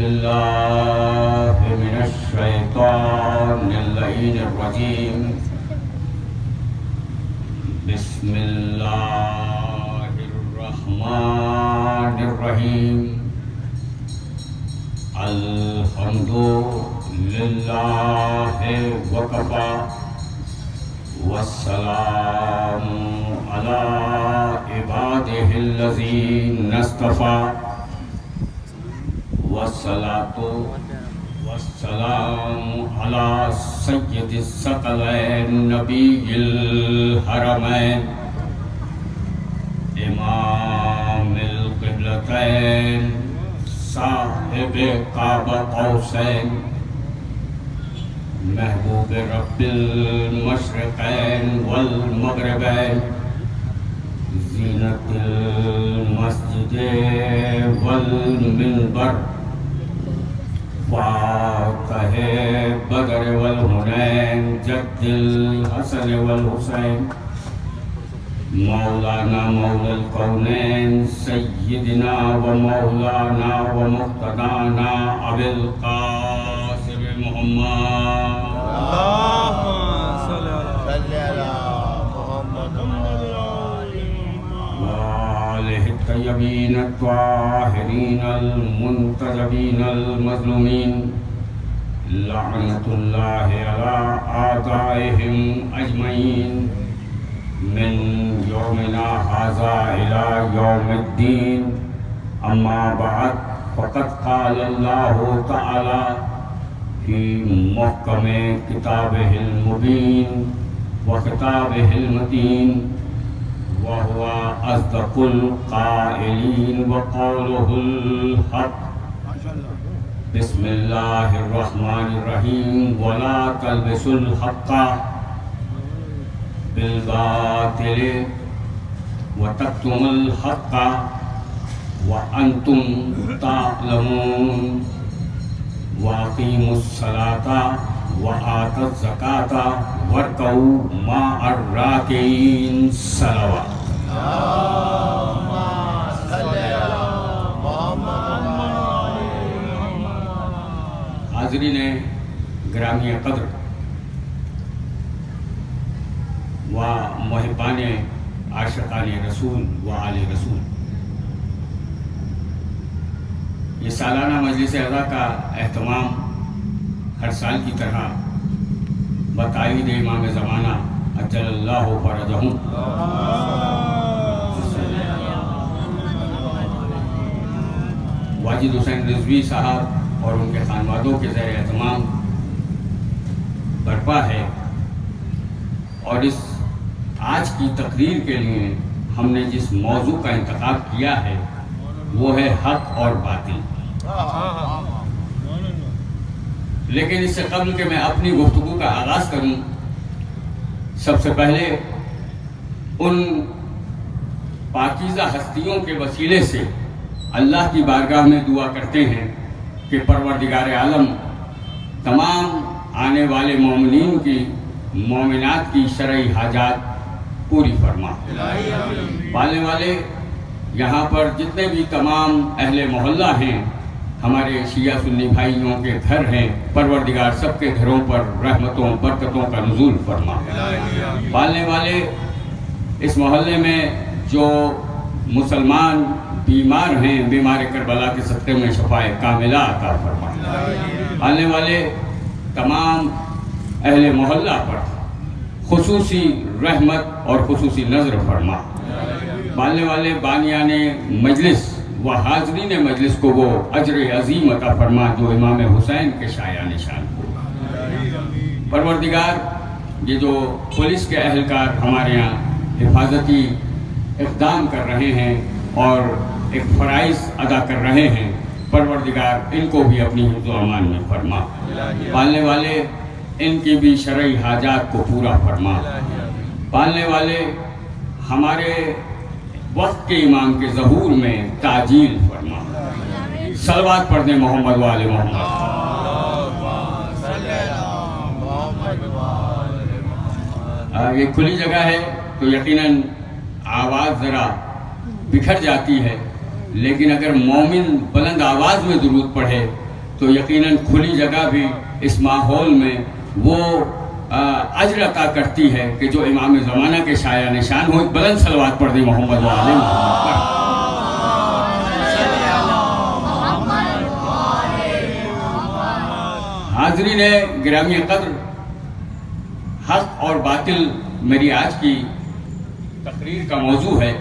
बिल्लाहि मिनश शैतानिर रजीम। बिस्मिल्लाहिर रहमानिर रहीम। अल्हम्दुलिल्लाहि वकफा वस्सलामु अला इबादिहिल्लज़ीना इस्तफ़ा वस्सलातु वस्सलामु अला सय्यदिस सकलैन नबिय्यिल हरमैन इमामिल क़िबलतैन साहिबे काबा कौसैन महबूब रब्बिल मशरिक़ैन वल मग़रिबैन ज़ीनतिल मस्जिदे वल मिंबर फ़ातहे बदर वल हुनैन जद्दिल हसन वल हुसैन मौलाना मौलल कौनैन सय्यिदना व मौलाना व मुक़्तदाना अबिल क़ासिम मुहम्मद तय्यबीन त्वाहिरीन मुंतजबीन मज़लूमीन लअनतुल्लाहि अला आदाइहिम अजमईन मिन यौमिना हाज़ा इला यौमिद्दीन। अम्मा बअद फ़क़द क़ालल्लाहु तआला फ़ी मुहकमे किताबिहिल मुबीन व ख़िताबिहिल मतीन व हुवा अस्दक़ुल क़ाइलीन व क़ौलुहुल हक़। बिस्मिल्लाहिर रहमानिर रहीम। वला तल्बिसुल हक़्क़ा बिल बातिल व तक्तुमुल हक़्क़ा व अन्तुम ता'लमून। व अक़ीमुस सलाता व आतुज़ ज़काता वरकऊ मअर राकिईन सलवा। हाज़रीन ग्रामी क़द्र व मुहिब्बाने आशिक़ाने रसूल व आले रसूल, ये सालाना मजलिस अज़ा का एहतमाम हर साल की तरह बताईद इमाम ज़माना अज्जलल्लाहु फ़रजहू वाजिद हुसैन रिज़वी साहब और उनके खानवादों के ज़ेर एहतमाम बरपा है। और इस आज की तकरीर के लिए हमने जिस मौजू का इंतखाब किया है वो है हक़ और बातिल। लेकिन इससे कबल कि मैं अपनी गुफ्तगू का आगाज़ करूं, सबसे पहले उन पाकीज़ा हस्तियों के वसीले से अल्लाह की बारगाह में दुआ करते हैं कि परवरदिगार आलम तमाम आने वाले मोमिनीन की मोमिनात की शरई हाजात पूरी फरमा। पालने वाले यहाँ पर जितने भी तमाम अहले मोहल्ला हैं, हमारे शिया सुन्नी भाइयों के घर हैं, परवरदिगार सबके घरों पर रहमतों बरकतों का नुज़ूल फरमा। पालने वाले इस मोहल्ले में जो मुसलमान बीमार हैं, बीमार करबला के सदक़े में शफ़ाए कामिला अता फरमा। पालने वाले तमाम अहले मोहल्ला पर खुसूसी रहमत और खुसूसी नज़र फरमा। पालने वाले बानियाने मजलिस व हाज़रीन मजलिस को वो अजर अज़ीम अता फरमा जो इमाम हुसैन के शाया निशान हो। परवरदिगार ये जो पुलिस के अहलकार हमारे यहाँ हिफाजती इक़दाम कर रहे हैं और एक फ़राइज़ अदा कर रहे हैं, परवरदिगार इनको भी अपनी हिफ्ज़ व अमान में फरमा। पालने वाले इनकी भी शरई हाजात को पूरा फरमा। पालने वाले हमारे वक्त के इमाम के ज़हूर में ताजील फरमा। सलवात पढ़ दें मोहम्मद वाले मोहम्मद। ये खुली जगह है तो यकीनन आवाज़ ज़रा बिखर जाती है, लेकिन अगर मोमिन बुलंद आवाज़ में दुरूद पढ़े तो यकीनन खुली जगह भी इस माहौल में वो अजर अता करती है कि जो इमाम ज़माना के शाया निशान हो। बुलंद सलवात पढ़ दी मोहम्मद वाले मोहम्मद पर। हाज़रीन गिरामी क़द्र, हक़ और बातिल मेरी आज की तकरीर का मौजू है,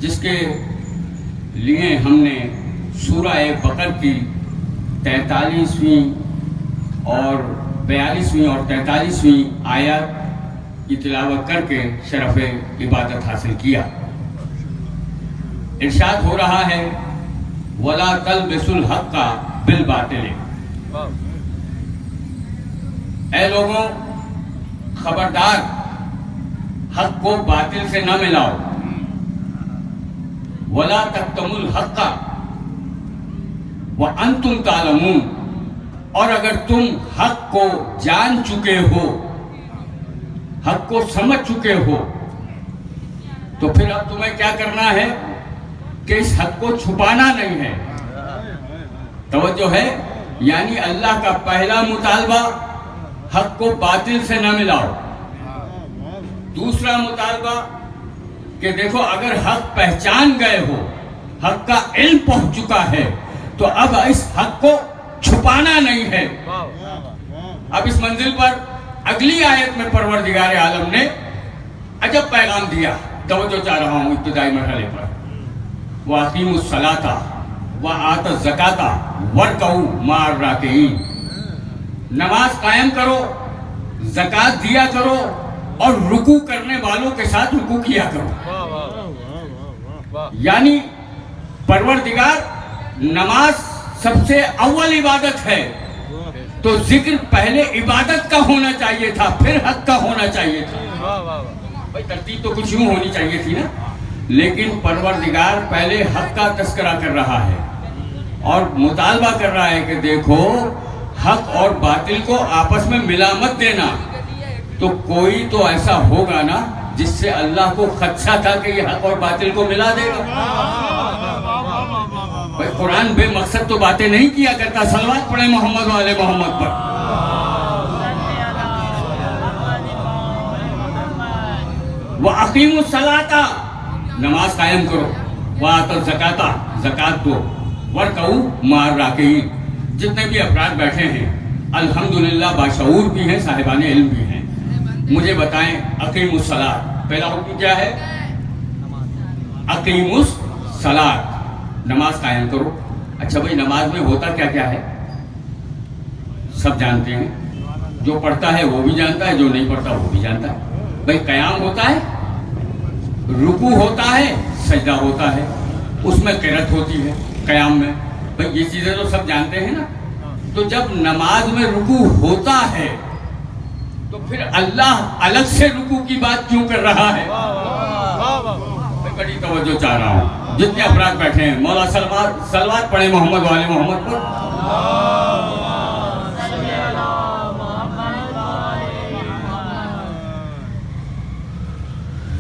जिसके लिए हमने सूरह बकर की 43वीं और 42वीं और 43वीं आयत की तिलावत करके शरफ़ इबादत हासिल किया। इरशाद हो रहा है, वला तलबिसुल हक़्क़ बिल बातिल। ऐ लोगों, खबरदार, हक़ को बातिल से न मिलाओ। वला तक्तमुल हक़्क़ व अंतुम तालमून, और अगर तुम हक़ को जान चुके हो, हक़ को समझ चुके हो, तो फिर अब तुम्हें क्या करना है कि इस हक़ को छुपाना नहीं है। तवज्जो है, यानी अल्लाह का पहला मुतालबा, हक़ को बातिल से न मिलाओ। दूसरा मुतालबा कि देखो, अगर हक़ पहचान गए हो, हक़ का इल्म पहुंच चुका है, तो अब इस हक़ को छुपाना नहीं है। अब इस मंजिल पर अगली आयत में परवरदिगार आलम ने अजब पैगाम दिया। तवज्जो चाह रहा हूं इब्तिदाई मरहले पर। वाक़ीमुस सलाता व आतुज़ ज़काता वरकऊ माअर राकिईन। नमाज कायम करो, ज़कात दिया करो और रुकू करने वालों के साथ रुकू किया करो। यानी परवरदिगार, नमाज सबसे अव्वल इबादत है, तो जिक्र पहले इबादत का होना चाहिए था, फिर हक़ का होना चाहिए था। भाई तरतीब तो कुछ यूं होनी चाहिए थी ना, लेकिन परवरदिगार पहले हक़ का तस्करा कर रहा है और मुतालबा कर रहा है कि देखो, हक़ और बातिल को आपस में मिला मत देना। तो कोई तो ऐसा होगा ना जिससे अल्लाह को खदशा था कि ये हक़ और बातिल को मिला देगा। भाई कुरान बेमकसद तो बातें नहीं किया करता। सलवात पढ़े मोहम्मद वाले मोहम्मद पर। व अकीमुस सलाता, नमाज कायम करो, व आतुज़ ज़काता, ज़कात दो, वरकऊ माअर राकिईन। जितने भी अफराद बैठे हैं अल्हम्दुलिल्लाह बाशऊर भी हैं, साहिबान इल्म भी हैं। मुझे बताएं, अकीमुस सलात, पहला हुक्म क्या है? अकीमुस सलात, नमाज कायम करो। अच्छा भाई, नमाज में होता क्या क्या है सब जानते हैं। जो पढ़ता है वो भी जानता है, जो नहीं पढ़ता वो भी जानता है। भाई क़याम होता है, रुकू होता है, सजदा होता है, उसमें क़िरात होती है क़याम में। भाई ये चीज़ें तो सब जानते हैं ना। तो जब नमाज में रुकू होता है तो फिर अल्लाह अलग से रुकू की बात क्यों कर रहा है? मैं बड़ी तवज्जो चाह रहा हूँ। जितने अफराद बैठे हैं, मौला सलवात पढ़े मोहम्मद वाले मोहम्मद पर।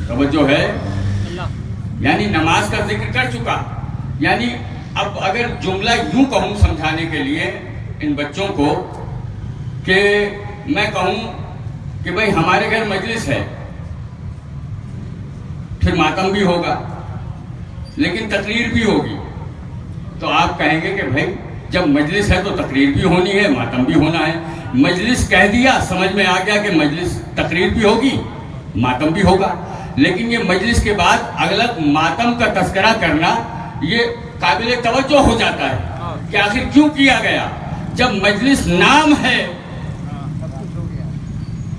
तवज्जो है, यानी नमाज का जिक्र कर चुका। यानी अब अगर जुमला यूं कहूं समझाने के लिए इन बच्चों को, कि मैं कहूं कि भाई हमारे घर मजलिस है, फिर मातम भी होगा, लेकिन तकरीर भी होगी, तो आप कहेंगे कि भाई जब मजलिस है तो तकरीर भी होनी है, मातम भी होना है। मजलिस कह दिया, समझ में आ गया कि मजलिस, तकरीर भी होगी, मातम भी होगा। लेकिन ये मजलिस के बाद अलग मातम का तस्करा करना, ये काबिल तवज्जो हो जाता है कि आखिर क्यों किया गया। जब मजलिस नाम है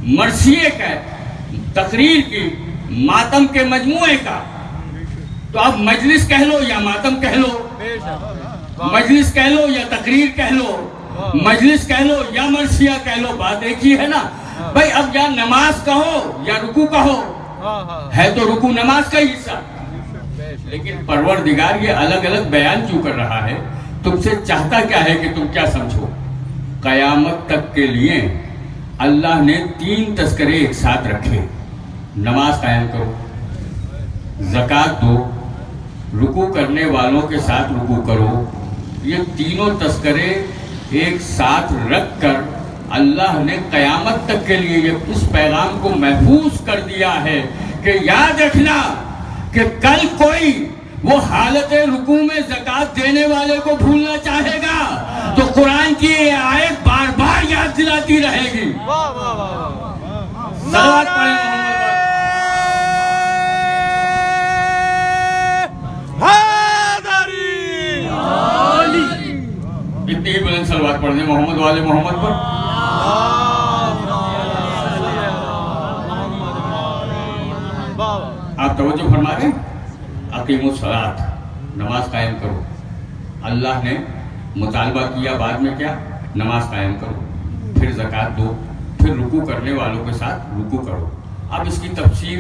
मरसिए का, तकरीर की, मातम के मजमुए का, तो आप मजलिस कह लो या मातम कह लो, मजलिस कह लो या तकरीर कह लो, मजलिस कह लो या मरसिया कह लो, बात एक ही है ना। भाई अब या नमाज कहो या रुकू कहो, है तो रुकू नमाज का हिस्सा। लेकिन परवरदिगार ये अलग अलग बयान क्यों कर रहा है? तुमसे चाहता क्या है कि तुम क्या समझो? कयामत तक के लिए अल्लाह ने 3 तस्करे एक साथ रखे। नमाज कायम करो, ज़कात दो, रुकू करने वालों के साथ रुकू करो, ये तीनों तस्करे एक साथ रखकर अल्लाह ने क़यामत तक के लिए ये इस पैगाम को महफूज कर दिया है कि याद रखना कि कल कोई वो हालत रुकू में ज़कात देने वाले को भूलना चाहेगा तो कुरान की ये आयत बार बार याद दिलाती रहेगी। सलावत पढ़ें इतनी ही बुलंद सलवात पढ़ दें मोहम्मद वाले मोहम्मद पर। आप तवज्जो फरमा दें। अकीमुस सलात, नमाज कायम करो। अल्लाह ने मुतालबा किया, बाद में क्या, नमाज कायम करो, फिर ज़कात दो, फिर रुकू करने वालों के साथ रुकू करो। अब इसकी तफसीर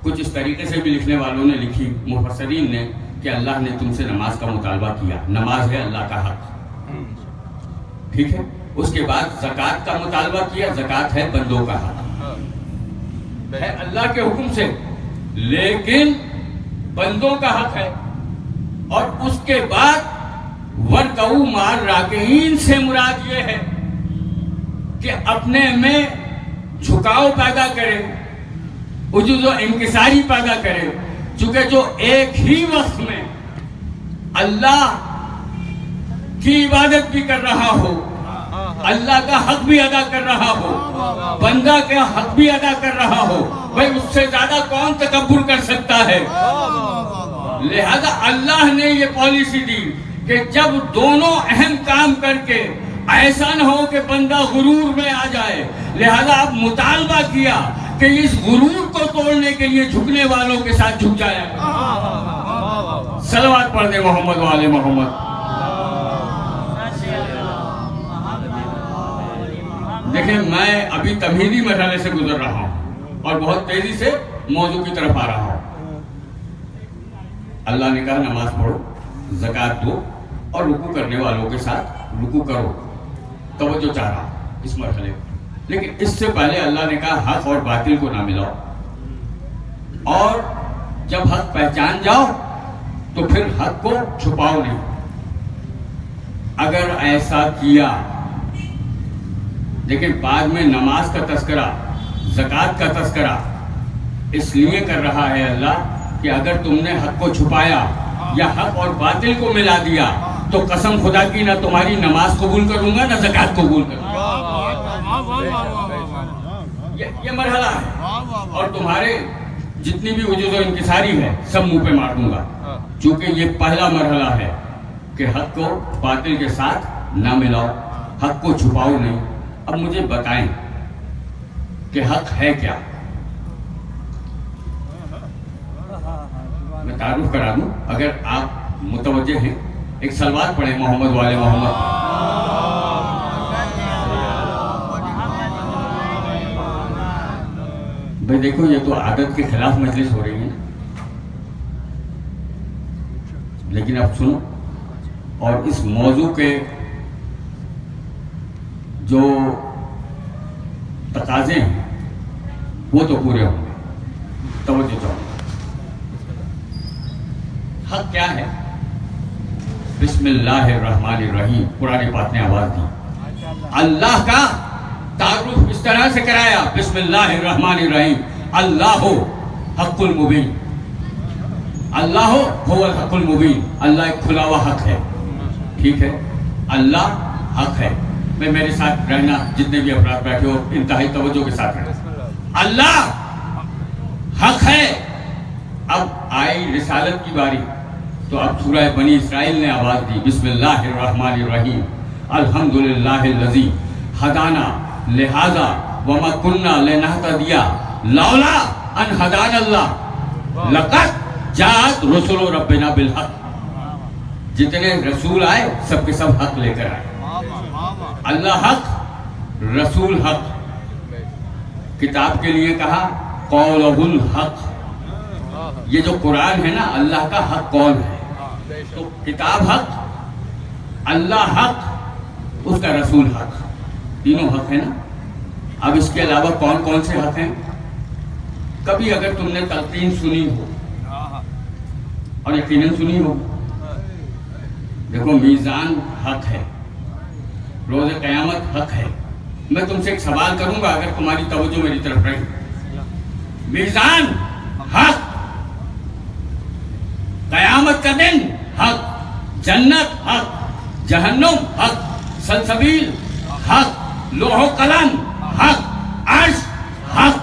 कुछ इस तरीके से भी लिखने वालों ने लिखी, मुफस्सिरीन ने, कि अल्लाह ने तुमसे नमाज का मुतालबा किया, नमाज है अल्लाह का हक, ठीक है। उसके बाद ज़कात का मुतालबा किया, ज़कात है बंदों का हक, है अल्लाह के हुक्म से, लेकिन बंदों का हक है। और उसके बाद वरकऊ मार राकिईन से मुराद ये है कि अपने में झुकाव पैदा करे, उजूज़ व इंकिसारी पैदा करे, चूंकि जो एक ही वक्त में अल्लाह की इबादत भी कर रहा हो, अल्लाह का हक भी अदा कर रहा हो, बंदा का हक भी अदा कर रहा हो, भाई उससे ज्यादा कौन तकब्बुर कर सकता है। लिहाजा अल्लाह ने ये पॉलिसी दी कि जब दोनों अहम काम करके ऐसा न हो कि बंदा गुरूर में आ जाए, लिहाजा अब मुतालबा किया कि इस गुरूर को तोड़ने के लिए झुकने वालों के साथ झुक जाया। सलवात पढ़ दे मोहम्मद वाले मोहम्मद। देखिए, मैं अभी तमहीदी मरहले से गुजर रहा हूं और बहुत तेजी से मौजू की तरफ आ रहा हूं। अल्लाह ने कहा नमाज पढ़ो, ज़कात दो और रुकू करने वालों के साथ रुकू करो, तवज्जो चाह रहा इस मरहले। लेकिन इससे पहले अल्लाह ने कहा हक और बातिल को ना मिलाओ, और जब हक पहचान जाओ तो फिर हक को छुपाओ नहीं। अगर ऐसा किया, लेकिन बाद में नमाज का तस्करा, ज़कात का तस्करा इसलिए कर रहा है अल्लाह कि अगर तुमने हक को छुपाया या हक और बातिल को मिला दिया तो कसम खुदा की ना तुम्हारी नमाज कबूल करूंगा ना ज़कात कबूल करूंगा। ये मरहला है, और तुम्हारे जितनी भी वजूद व इंकिसारी है सब मुंह पे मार दूंगा, क्योंकि ये पहला मरहला है कि हक को बातिल के साथ ना मिलाओ, हक को छुपाओ नहीं। अब मुझे बताएं कि हक है क्या। मैं तारुफ करा दूं, अगर आप मुतवज्जे हैं। एक सलवात पढ़े मोहम्मद वाले मोहम्मद। भाई देखो, ये तो आदत के खिलाफ मजलिस हो रही है ना, लेकिन अब सुनो, और इस मौजू के जो तकाजे हैं वो तो पूरे होंगे। तवज्जो चाहो, हक क्या है? बिस्मिल्लाहिर्रहमानिर्रहीम, कुरान पाक ने आवाज दी। अल्लाह का तारुफ इस तरह से कराया, बिस्मिल्लाहिर्रहमानिर्रहीम, अल्लाह हक्कुल मुबीन, अल्लाह हुवल हक्कुल मुबीन, अल्लाह एक खुला हुआ हक है, ठीक है, अल्लाह हक है। मैं मेरे साथ रहना, जितने भी अफराद बैठे हो इंतहाई तवज्जो के साथ रहना। अल्लाह हक है। अब आई रिसालत की बारी, तो अब सूरह बनी इसराइल ने आवाज दी, बिस्मिल्लाहिर्रहमानिर्रहीम, अल्हम्दुलिल्लाहिल्लज़ी हदाना लिहाजा वमा कुन्ना लिनहतदिया लौला अन हदानल्लाह लक़द जात रसूल रब्बिना बिल हक। जितने रसूल आए सबके सब हक लेकर आए। अल्लाह हक, रसूल हक। किताब के लिए कहा कौलहुल हक। ये जो कुरान है ना, अल्लाह का हक कौल है। तो किताब हक, अल्लाह हक, उसका रसूल हक, तीनों हक है ना। अब इसके अलावा कौन कौन से हक हैं? कभी अगर तुमने तलकीन सुनी हो, और यकीनन सुनी हो, देखो मीज़ान हक है, रोज़े क़यामत हक है। मैं तुमसे एक सवाल करूंगा, अगर तुम्हारी तवज्जो मेरी तरफ रही। मीज़ान हक, क़यामत का दिन हक, जन्नत हक, जहन्नुम हक, सलसबील हक, लोहो कलम हक, अर्श हक,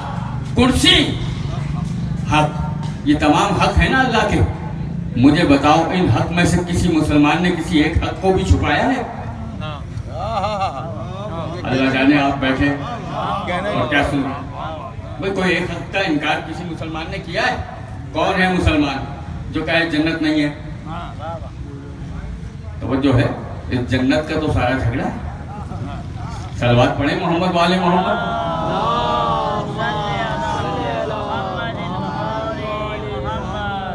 कुर्सी हक, ये तमाम हक है ना अल्लाह के। मुझे बताओ, इन हक में से किसी मुसलमान ने किसी एक हक को भी छुपाया है? अल्लाह जाने आप बैठे और क्या सुन भाई, कोई एक हक का इनकार किसी मुसलमान ने किया है? कौन है मुसलमान जो कहे जन्नत नहीं है? तो वो जो है इस जन्नत का तो सारा झगड़ा है। सलवात पढ़े मोहम्मद वाले मोहम्मद।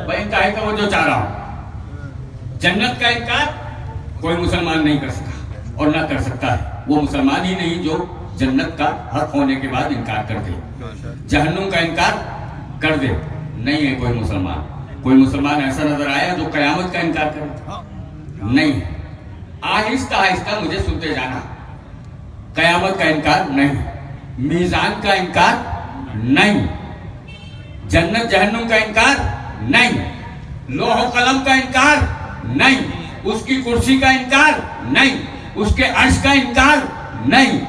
भाई इनका है वो जो चाह रहा हूं, जन्नत का इनकार कोई मुसलमान नहीं कर सका और ना कर सकता है। वो मुसलमान ही नहीं जो जन्नत का हक होने के बाद इनकार कर दे, जहन्नुम का इनकार कर दे, नहीं है कोई मुसलमान। कोई मुसलमान ऐसा नजर आया जो कयामत का इनकार करे? नहीं है। आहिस्ता आहिस्ता मुझे सुनते जाना। कयामत का इनकार नहीं, मीज़ान का इनकार नहीं, जन्नत जहन्नुम का इनकार नहीं, लोहो कलम का इनकार नहीं, उसकी कुर्सी का इनकार नहीं, उसके अर्श का इनकार नहीं,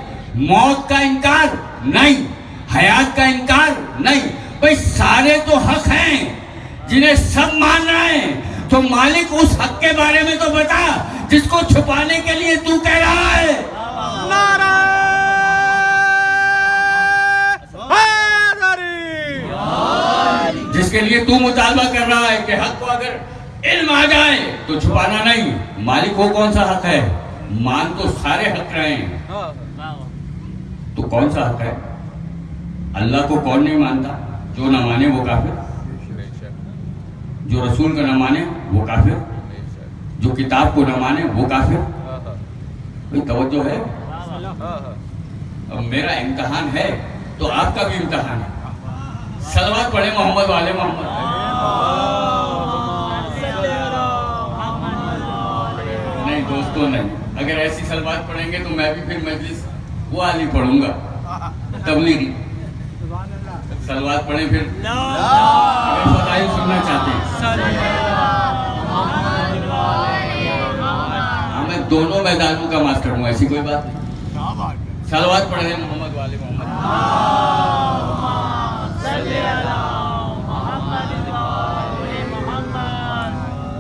मौत का इनकार नहीं, हयात का इनकार नहीं। भाई सारे तो हक हैं जिन्हें सब मान रहे हैं, तो मालिक उस हक के बारे में तो बता जिसको छुपाने के लिए तू कह रहा है। जिसके लिए तू मुतालबा कर रहा है कि हक को अगर इल्म आ जाए तो छुपाना नहीं। मालिक वो कौन सा हक है? मान तो सारे हक रहे हैं, तो कौन सा हक है? अल्लाह को कौन नहीं मानता? जो ना माने वो काफिर, जो रसूल का ना माने वो काफिर, जो किताब को ना माने वो काफिर। भाई तवज्जो है। अब मेरा इम्तिहान है तो आपका भी इम्तिहान है। सलवात पढ़े मोहम्मद वाले मोहम्मद। नहीं दोस्तों नहीं, अगर ऐसी सलवात पढ़ेंगे तो मैं भी फिर मजलिस वो वाली पढ़ूंगा, तबलीगी। सलवात पढ़े फिर अगर फदाइल सुनना चाहते हैं। हाँ, मैं दोनों मैदानों का मास्टर हूँ, ऐसी कोई बात नहीं। सलवात पढ़े मोहम्मद वाले मोहम्मद।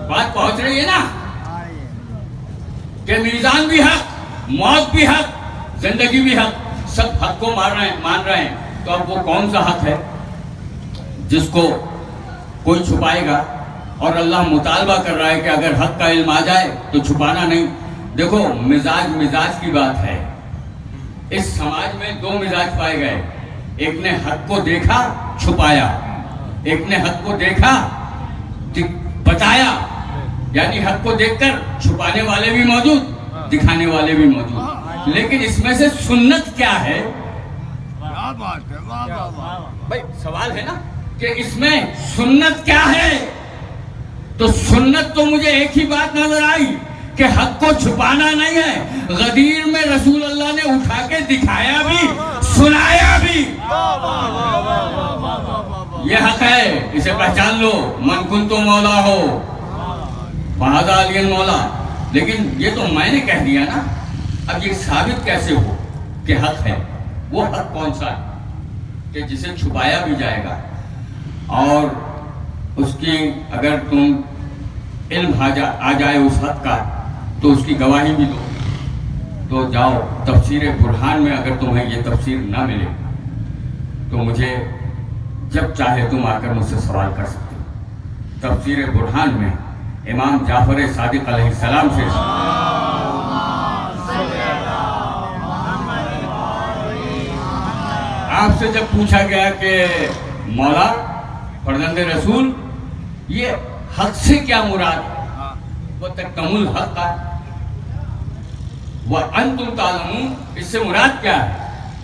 बात पहुंच रही है ना कि मीज़ान भी हक, मौत भी हक, जिंदगी भी हक, सब हक को मान रहे हैं। तो अब वो कौन सा हक है जिसको कोई छुपाएगा? और अल्लाह मुतालबा कर रहा है कि अगर हक का इल्म आ जाए तो छुपाना नहीं। देखो मिजाज की बात है। इस समाज में दो मिजाज पाए गए, एक ने हक को देखा छुपाया, एक ने हक को देखा बताया। यानी हक को देखकर छुपाने वाले भी मौजूद, दिखाने वाले भी मौजूद। लेकिन इसमें से सुन्नत क्या है? भाई सवाल है ना कि इसमें सुन्नत क्या है? तो सुन्नत तो मुझे एक ही बात नजर आई कि हक को छुपाना नहीं है। गदीर में रसूल अल्लाह ने उठा के दिखाया भी, सुनाया भी। ये हक है, इसे पहचान लो। मन कुन तो मौला हो बहादा अलियन मौला। लेकिन ये तो मैंने कह दिया ना, अब ये साबित कैसे हो कि हक है? वो हक कौन सा है कि जिसे छुपाया भी जाएगा और उसकी अगर तुम इल्म आ जाए उस हक का तो उसकी गवाही भी दो। तो जाओ तफसीर बुरहान में, अगर तुम्हें ये तफसीर ना मिले तो मुझे जब चाहे तुम आकर मुझसे सवाल कर सकते हो। तफसीर बुरहान में इमाम जाफर सादिक अलैहिस्सलाम से आपसे जब पूछा गया कि मौला फरजंद रसूल ये हक से क्या मुराद? वो तकमुल हक का वह अंतुम तालमून, इससे मुराद क्या है?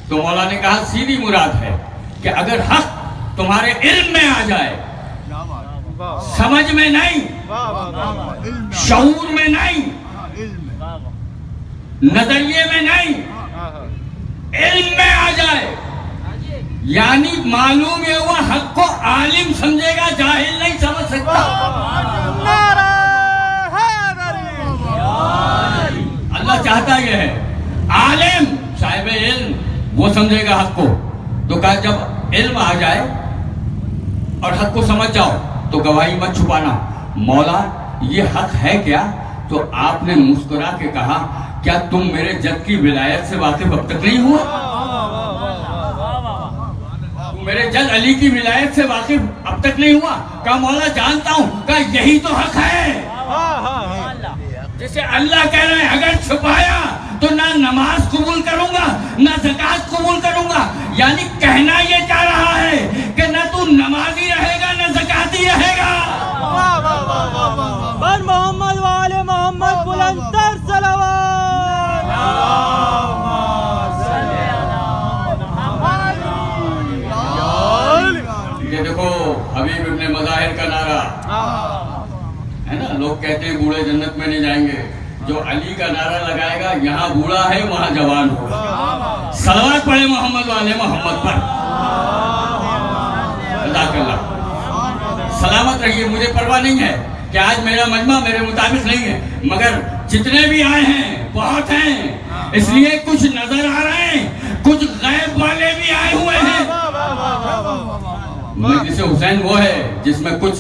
तो मौला ने कहा सीधी मुराद है कि अगर हक तुम्हारे इल्म में आ जाए, समझ में नहीं, शऊर में नहीं, नजरिए में नहीं, इल्म में आ जाए। यानी मालूम ये हुआ हक को आलिम समझेगा, जाहिल नहीं समझ सकता। अल्लाह चाहता यह है, आलिम साहिब इल्म वो समझेगा हक को। तो कहा जब इल्म आ जाए और हक को समझ जाओ तो गवाही मत छुपाना। मौला ये हक है क्या? तो आपने मुस्कुरा के कहा, क्या तुम मेरे जद की विलायत से वाकिफ अब तक नहीं हुआ? तुम मेरे जद अली की विलायत से वाकिफ अब तक नहीं हुआ? कहा मौला जानता हूं। कहा यही तो हक है। जैसे अल्लाह कह रहे हैं, अगर छुपाया तो ना नमाज कबूल करूंगा ना ज़कात कबूल करूंगा। यानी कहना ये चाह रहा है कि ना तू नमाजी रहेगा ना ज़काती रहेगा। मोहम्मद वाले मोहम्मद बुलंदर सलावत। ये देखो हबीब इब्ने मज़ाहिर का नारा है ना। लोग कहते हैं बूढ़े जन्नत में नहीं जाएंगे। जो अली का नारा लगाएगा, यहाँ बूढ़ा है वहाँ जवान होगा। सलावत पढ़े मोहम्मद वाले मोहम्मद पर। अल्लाह सलामत रहिए। मुझे परवाह नहीं है कि आज मेरा मजमा मेरे मुताबिक नहीं है, मगर जितने भी आए हैं बहुत हैं, इसलिए कुछ नजर आ रहे हैं, कुछ गैब वाले भी आए हुए हैं। मजलिस हुसैन वो है जिसमें कुछ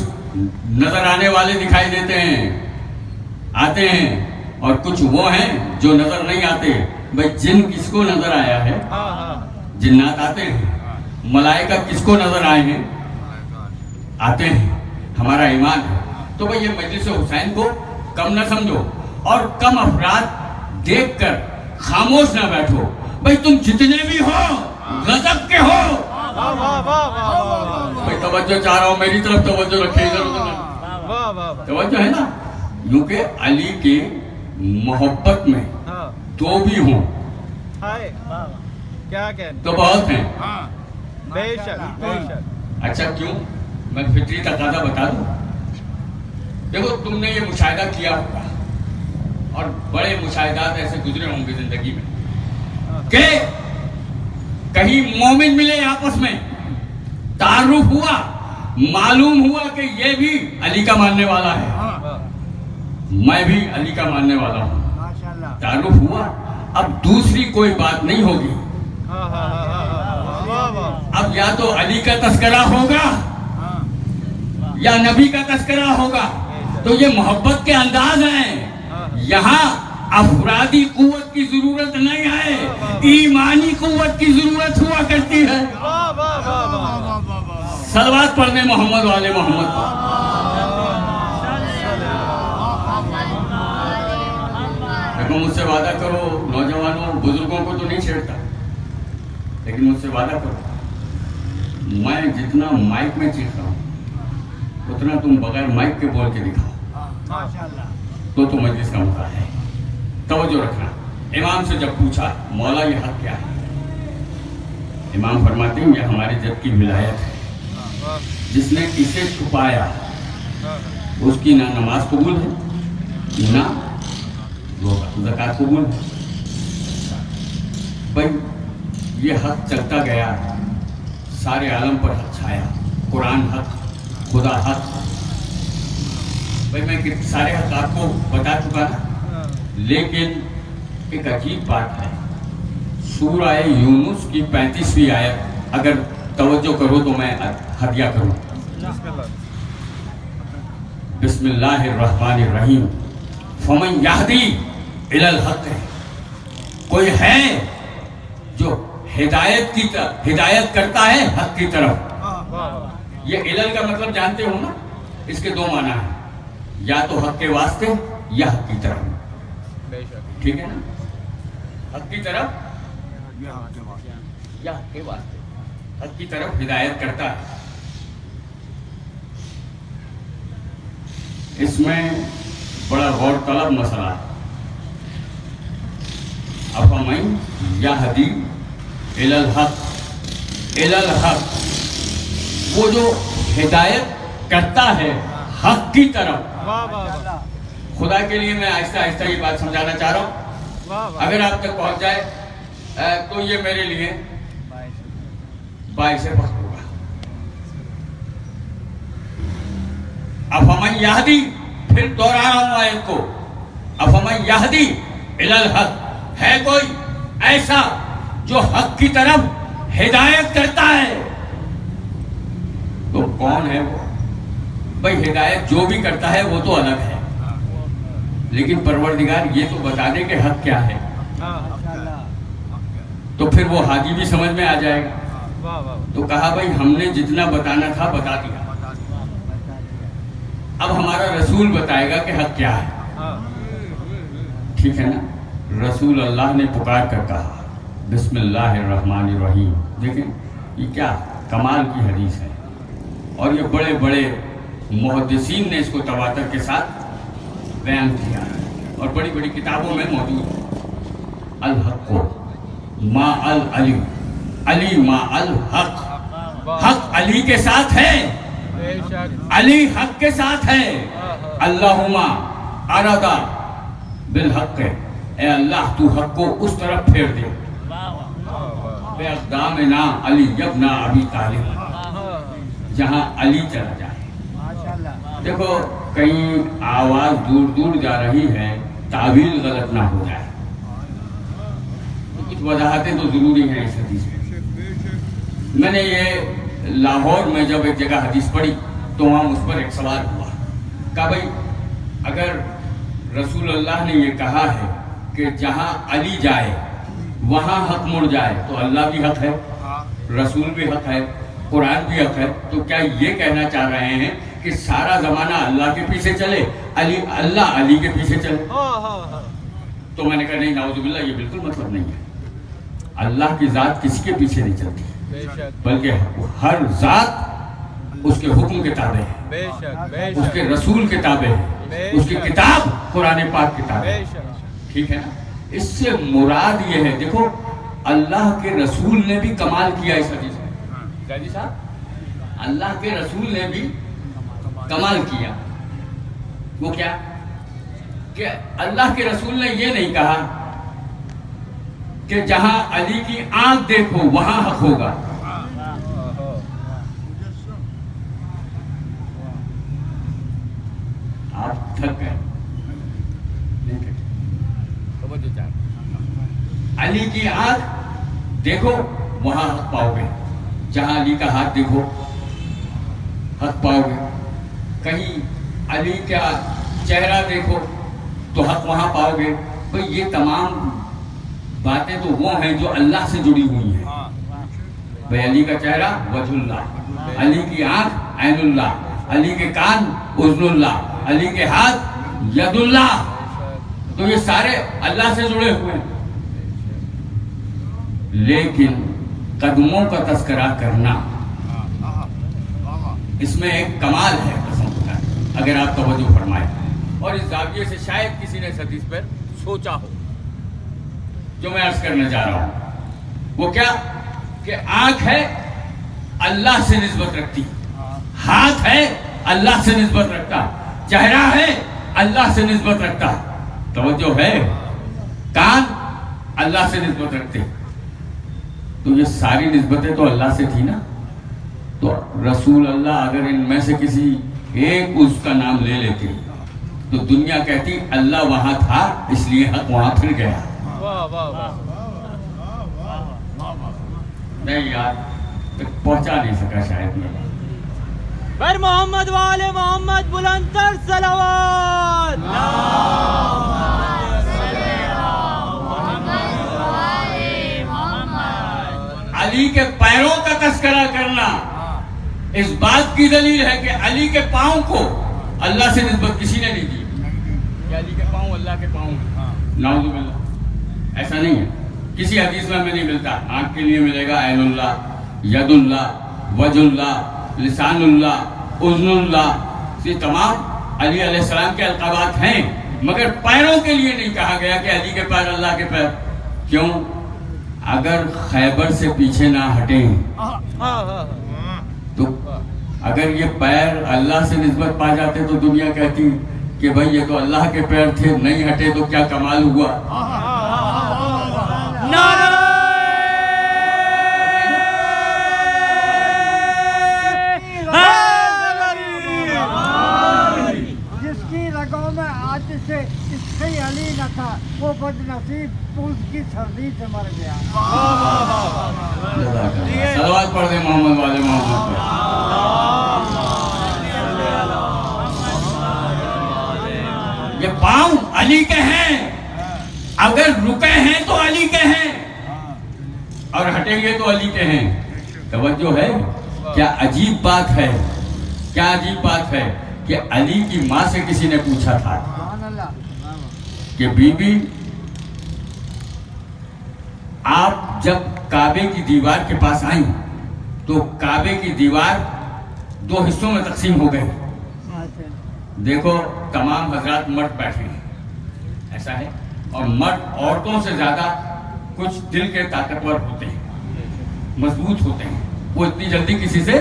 नजर आने वाले दिखाई देते हैं, आते हैं, और कुछ वो हैं जो नजर नहीं आते। भाई जिन किसको नजर आया है? जिन्नात आते हैं। मलाइका किसको नजर आए हैं? आते हैं। हमारा ईमान है। तो भाई ये मजलिस हुसैन को कम ना समझो और कम अफराद देखकर खामोश ना बैठो। भाई तुम जितने भी हो गजब के हो। भाई तवज्जो चाह रहा हूं, मेरी तरफ तवज्जो रखिए, इधर उधर तवज्जो है ना। यूं के अली के मोहब्बत में तो भी हूं, क्या कहते तो बहुत हैं। बेशक। अच्छा क्यों? मैं फितरी तकाजा बता दूं। देखो तुमने ये मुशाहिदा किया होगा और बड़े मुशाहिदात ऐसे गुजरे होंगे जिंदगी में कि कहीं मोमिन मिले, आपस में तारुफ हुआ, मालूम हुआ कि ये भी अली का मानने वाला है, मैं भी अली का मानने वाला हूँ। तारुफ हुआ, अब दूसरी कोई बात नहीं होगी। अब या तो अली का तस्करा होगा या नबी का तस्करा होगा। तो ये मोहब्बत के अंदाज हैं। यहाँ अफरादी कुव्वत की जरूरत नहीं है, ईमानी कुव्वत की जरूरत हुआ करती है। सलवात पढ़ने मोहम्मद वाले मोहम्मद। देखो मुझसे वादा करो, नौजवानों बुजुर्गों को तो नहीं छेड़ता, लेकिन मुझसे वादा करो, मैं जितना माइक में चीख रहा हूँ उतना तुम बगैर माइक के बोल के दिखाओ, तो मजलिस का मजा है। तवज्जो रखना। इमाम से जब पूछा मौला ये हक क्या है, इमाम फरमाते हैं यह हमारे जद की विलायत है। जिसने इसे छुपाया उसकी ना नमाज कबूल है ना ज़कात कबूल है। भाई ये हक चलता गया, सारे आलम पर हक छाया। कुरान हक, खुदा हक। भाई मैं सारे हक आपको बता चुका ना, लेकिन एक अजीब बात है। सूरह यूनुस की 35वीं आयत अगर तवज्जो करो तो मैं हदिया करूं। बिस्मिल्लाहिर्रहमानिर्रहीम। फमन यहदी इलल हक है। कोई है जो हिदायत करता है हक की तरफ। ये इलल का मतलब जानते हो ना, इसके दो माना है, या तो हक के वास्ते या हक की तरफ। ठीक है ना, हक की तरफ या हक के वास्ते, हक की तरफ हिदायत करता है। इसमें बड़ा गौर तलब मसला है। अफमन यहदी इलल हक, वो जो हिदायत करता है हक की तरफ। खुदा के लिए मैं आहिस्ता आहिस्ता ये बात समझाना चाह रहा हूँ, अगर आप तक पहुंच जाए तो ये मेरे लिए बाइस वक्त होगा। अफमन यहदी, फिर दोहरा रहा हूं आयत को, अफमन यहदी इलल हक, है कोई ऐसा जो हक की तरफ हिदायत करता है? तो कौन है वो? भाई हिदायत जो भी करता है वो तो अलग है, लेकिन परवरदिगार ये तो बता दे कि हक क्या है, तो फिर वो हादी भी समझ में आ जाएगा। तो कहा भाई हमने जितना बताना था बता दिया, अब हमारा रसूल बताएगा कि हक क्या है। ठीक है ना? रसूल अल्लाह ने पुकार कर कहा बिस्मिल्लाहिर्रहमानिर्रहीम। देखें ये क्या कमाल की हदीस है, और ये बड़े बड़े मुहद्दिसीन ने इसको तवातर के साथ बयान किया और बड़ी बड़ी किताबों में मौजूद है। अल हक मा अल अली, अली मा अल हक, हक अली के साथ है, अली हक के साथ है। अल्लाहुम्मा अरादा बिल हक, ए अल्लाह तू हक को उस तरफ फेर दे, बेअक़दामिना अली यब्ना अबी तालिब, जहां अली चला जाए। देखो कहीं आवाज दूर दूर जा रही है, तावील गलत ना हो जाए, कुछ वजाहतें तो जरूरी हैं इस हदीस में। मैंने ये लाहौर में जब एक जगह हदीस पढ़ी तो वहां उस पर एक सवाल हुआ, कहा भाई अगर रसूल अल्लाह ने ये कहा है कि जहां अली जाए वहां हक मुड़ जाए, तो अल्लाह भी हक है, रसूल भी हक है, कुरान भी हक है, तो क्या ये कहना चाह रहे हैं कि सारा जमाना अल्लाह के पीछे चले, अल्लाह अली के पीछे चले? तो मैंने कहा नहीं, नाउजुबिल्लाह, ये बिल्कुल मतलब नहीं है। अल्लाह की जात किसी के पीछे नहीं चलती, बल्कि हर जात उसके हुक्म के ताबे है, उसके रसूल के ताबे है, उसकी किताब कुरान पाक किताब है। ठीक है ना? इससे मुराद ये है, देखो अल्लाह के रसूल ने भी कमाल किया इस हदीस में। गाजी साहब, अल्लाह के रसूल ने भी कमाल किया। वो क्या कि अल्लाह के रसूल ने ये नहीं कहा कि जहां अली की आंख देखो वहां हक होगा, आप थक गए। अली की आंख देखो वहां हक पाओगे, जहां अली का हाथ देखो हक पाओगे, कहीं अली का चेहरा देखो तो हक वहां पाओगे। तो ये तमाम बातें तो वो हैं जो अल्लाह से जुड़ी हुई हैं। भाई अली का चेहरा वजहुल्लाह, अली की आंख ऐनुल्लाह, अली के कान उज़्नुल्लाह, अली के हाथ यदुल्लाह, तो ये सारे अल्लाह से जुड़े हुए हैं। लेकिन कदमों का तस्करा करना, इसमें एक कमाल है कसम खुदा, अगर आप तवज्जो फरमाएं। और इस जाविये से शायद किसी ने इस हदीस पर सोचा हो जो मैं अर्ज करना चाह रहा हूं। वो क्या कि आंख है अल्लाह से निस्बत रखती, हाथ है अल्लाह से निस्बत रखता, चेहरा है अल्लाह से निस्बत रखता, तवज्जो है, कान अल्लाह से निस्बत रखते। तो ये सारी निस्बतें तो अल्लाह से थी ना। तो रसूल अल्लाह अगर इनमें से किसी एक उसका नाम ले लेते तो दुनिया कहती अल्लाह वहां था इसलिए हक वहां फिर गया। मैं यार तक पहुंचा नहीं सका शायद मैं। पर मोहम्मद वाले मोहम्मद बुलंदतर सलावत। अली के पैरों का तस्करा करना इस बात की दलील है कि अली के पांव को अल्लाह से निस्बत किसी ने नहीं दी। अली के पांव अल्लाह के पांव, नाउजुबिल्लाह, ऐसा नहीं है, किसी हदीस में हमें नहीं मिलता। आंख के लिए मिलेगा ऐनुल्लाह, यदुल्लाह, वजुल्लाह, लिसानुल्लाह, उज़्नुल्लाह, ये तमाम अली अलैहिस्सलाम के अलक़ाबात हैं, मगर पैरों के लिए नहीं कहा गया कि अली के पैर अल्लाह के पैर। क्यों? अगर खैबर से पीछे ना हटे तो अगर ये पैर अल्लाह से निस्बत पा जाते तो दुनिया कहती कि कि भाई ये तो अल्लाह के पैर थे, नहीं हटे तो क्या कमाल हुआ। जिसकी रगों में आज से इससे अली न था, वो बदनसीब उसकी सर्दी से मर गया। सलवात पढ़ दे मोहम्मद वाले मोहम्मद पर। ये पाँव अली के हैं, अगर रुके हैं तो अली के हैं और हटेंगे तो अली के हैं। तवज्जो है, क्या अजीब बात है, क्या अजीब बात है कि अली की माँ से किसी ने पूछा था कि बीबी आप जब काबे की दीवार के पास आई तो काबे की दीवार दो हिस्सों में तकसीम हो गई। देखो तमाम हजरात मर्द बैठे हैं, ऐसा है, और मर्द औरतों से ज्यादा कुछ दिल के ताकतवर होते हैं, मजबूत होते हैं, वो इतनी जल्दी किसी से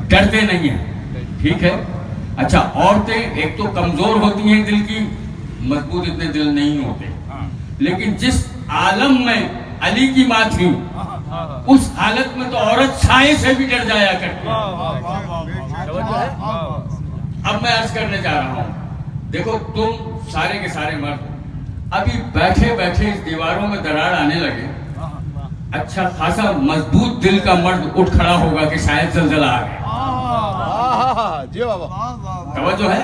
डरते नहीं हैं, ठीक है। अच्छा, औरतें एक तो कमजोर होती हैं, दिल की मजबूत इतने दिल नहीं होते, लेकिन जिस आलम में अली की माँ थी उस हालत में तो औरत साये से भी डर जाया करती। अब मैं अर्ज करने जा रहा हूं, देखो तुम सारे के सारे मर्द अभी बैठे बैठे इस दीवारों में दरार आने लगे, अच्छा खासा मजबूत दिल का मर्द उठ खड़ा होगा कि शायद जल्जला आ गया। जी बाबा, तवज्जो है,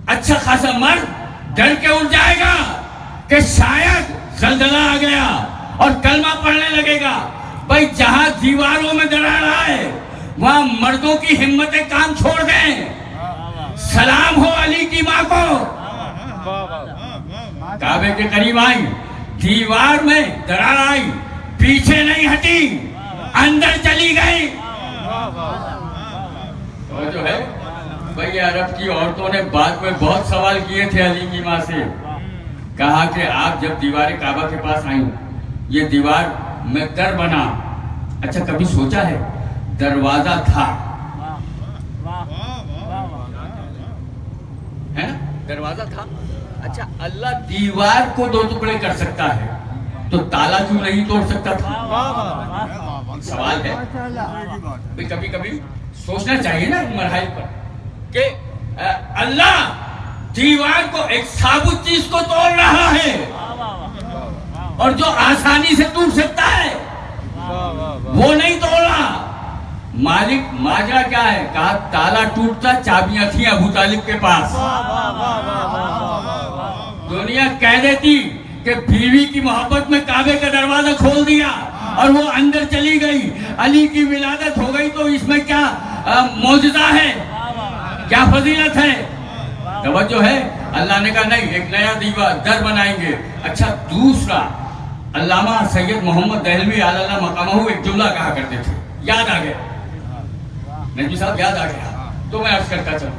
अच्छा खासा मर्द डर के उठ जाएगा कि शायद जल्जला आ गया और कलमा पढ़ने लगेगा। भाई जहां दीवारों में दरार आए वहां मर्दों की हिम्मतें काम छोड़ दें। सलाम हो अली की माँ को। काबे के करीब आई, दीवार में दरार आई, पीछे नहीं हटी, अंदर चली गई। तो जो है भाई, अरब की औरतों ने बाद में बहुत सवाल किए थे अली की माँ से, कहा कि आप जब दीवार काबा के पास आई, ये दीवार में दर बना, अच्छा कभी सोचा है दरवाजा था, है ना, दरवाजा था। अच्छा, अल्लाह दीवार को दो टुकड़े कर सकता है तो ताला क्यों नहीं तोड़ सकता था? सवाल है भाई, कभी कभी सोचना चाहिए ना मरहल पर कि अल्लाह दीवार को, एक साबुत चीज को तोड़ रहा है और जो आसानी से टूट सकता है वो नहीं तोड़ रहा। मालिक माजरा क्या है, कहा ताला टूटता, चाबियां थी अबू तालिब के पास। दुनिया कह देती कि बीवी की मोहब्बत में काबे का दरवाजा खोल दिया और वो अंदर चली गई, अली की विलादत हो गई, तो इसमें क्या मौजूदा है, क्या फजीलत है? तवज्जो है, अल्लाह ने कहा नहीं, एक नया दीवार दर बनाएंगे। अच्छा, दूसरा, अल्लामा सैयद मोहम्मद दहलवी आला मकामहू एक जुमला कहा करते थे, याद आ गया नजमी साहब, याद आ गया तो मैं अर्ज करता चलूं।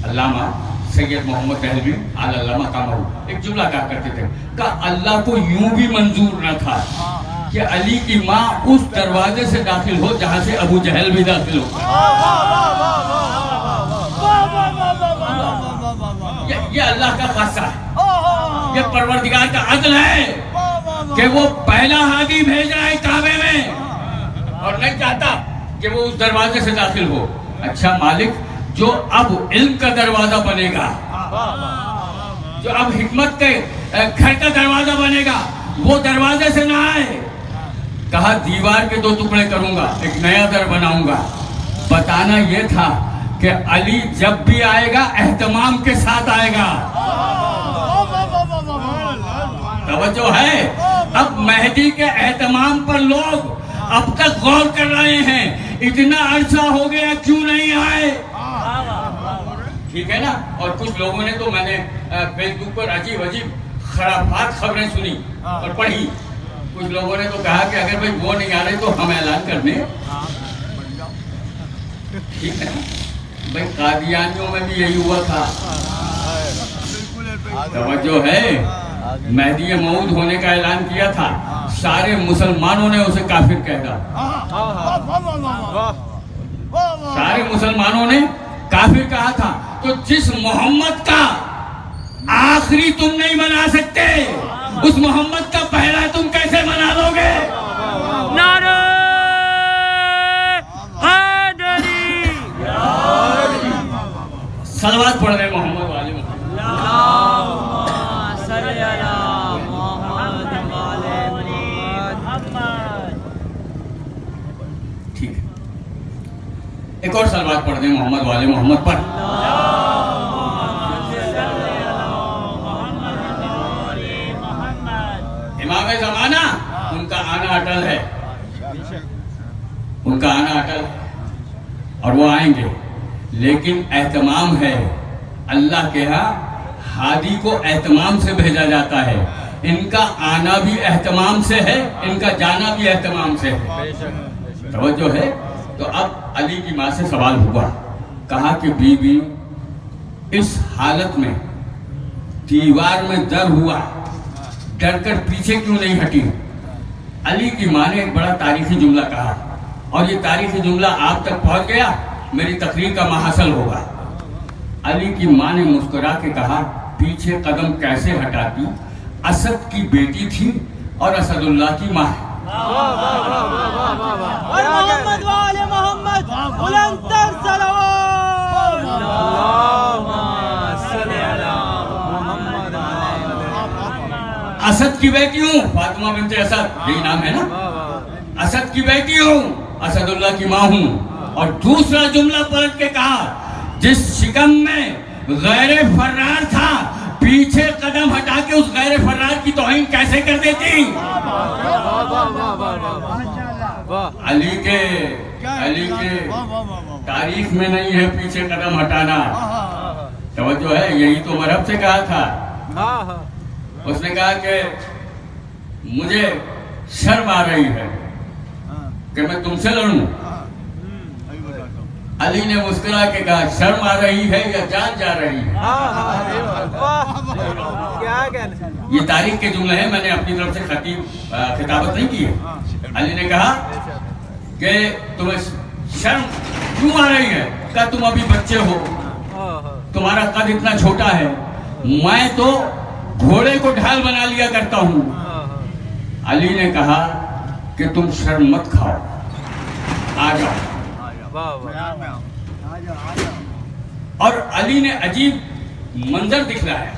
अल्लामा सैयद मोहम्मद दहलवी आला मकामहू एक जुमला कहा करते थे, कहा अल्लाह को यूं भी मंजूर न था कि अली की माँ उस दरवाजे से दाखिल हो जहां से अबू जहल भी दाखिल हो। ये अल्लाह का खासा है, ये परवरदिगार का अदल है कि वो पहला हादी भेज रहा है काबे में और नहीं चाहता कि वो उस दरवाजे से दाखिल हो। अच्छा मालिक, जो अब इल्म का दरवाजा बनेगा, जो अब हिकमत के घर का दरवाजा बनेगा, वो दरवाजे से ना आए। कहा दीवार के दो टुकड़े करूंगा, एक नया दर बनाऊंगा। बताना यह था कि अली जब भी आएगा एहतमाम के साथ आएगा। तवज्जो है, अब मेहदी के एहतमाम पर लोग अब तक गौर कर रहे हैं, इतना अरसा हो गया क्यों नहीं आए? ठीक है ना। और कुछ लोगों ने तो, मैंने फेसबुक पर अजीब अजीब खराफात खबरें सुनी और पढ़ी। कुछ लोगों ने तो कहा कि अगर भाई वो नहीं आ रहे तो हम ऐलान कर दें। ठीक है ना भाई, कादियानियों में भी यही हुआ था। तवज्जो है, मेहदी मऊद होने का ऐलान किया था, सारे मुसलमानों ने उसे काफिर कह दिया। सारे मुसलमानों ने काफिर कहा था। तो जिस मोहम्मद का आखिरी तुम नहीं बना सकते, उस मोहम्मद का पहला तुम कैसे बना लोगे? नारे हैदरी। सलवात पढ़ रहे मोहम्मद वाले मोहम्मद। ठीक है, एक और सलवात पढ़ दें मोहम्मद वाले मोहम्मद पर। इमाम ज़माना, उनका आना अटल है, उनका आना अटल है और वो आएंगे, लेकिन एहतमाम है अल्लाह के यहाँ। हादी को एहतमाम से भेजा जाता है, इनका आना भी एहतमाम से है, इनका जाना भी एहतमाम से है। तवज्जो है। तो अब अली की माँ से सवाल हुआ, कहा कि बीबी इस हालत में दीवार में डर हुआ, डर कर पीछे क्यों नहीं हटी? अली की माँ ने एक बड़ा तारीखी जुमला कहा, और ये तारीखी जुमला आप तक पहुंच गया, मेरी तकरीर का महासल होगा। अली की माँ ने मुस्कुरा के कहा, पीछे कदम कैसे हटाती? असद की बेटी थी और असदुल्लाह की माँ है। और मोहम्मद वाले मोहम्मद बुलंदतर सलावत। असद की बेटी हूँ, फातिमा बिनते असद, यही नाम है ना? असद की बेटी हूँ, असदुल्लाह की माँ हूँ। और दूसरा जुमला पलट के कहा, जिस शिकम में गैर फर्रार था, पीछे कदम हटा के उस गैर फर्रार की तौहीन कैसे कर देती? अली के तारीख में नहीं है पीछे कदम हटाना। तवज्जो है, यही तो मरहब से कहा था। उसने कहा कि मुझे शर्म आ रही है कि मैं तुमसे लड़ूं। अली ने मुस्कुरा के कहा, शर्म आ रही है या जान जा रही है? ये तारीख के जुमले हैं, मैंने अपनी तरफ से खिताबत नहीं की है। अली ने कहा कि तुम्हें शर्म क्यों आ रही है? क्या तुम अभी बच्चे हो, तुम्हारा कद इतना छोटा है, मैं तो घोड़े को ढाल बना लिया करता हूँ। अली ने कहा कि तुम शर्म मत खाओ, आ जाओ। और अली ने अजीब मंजर दिखलाया।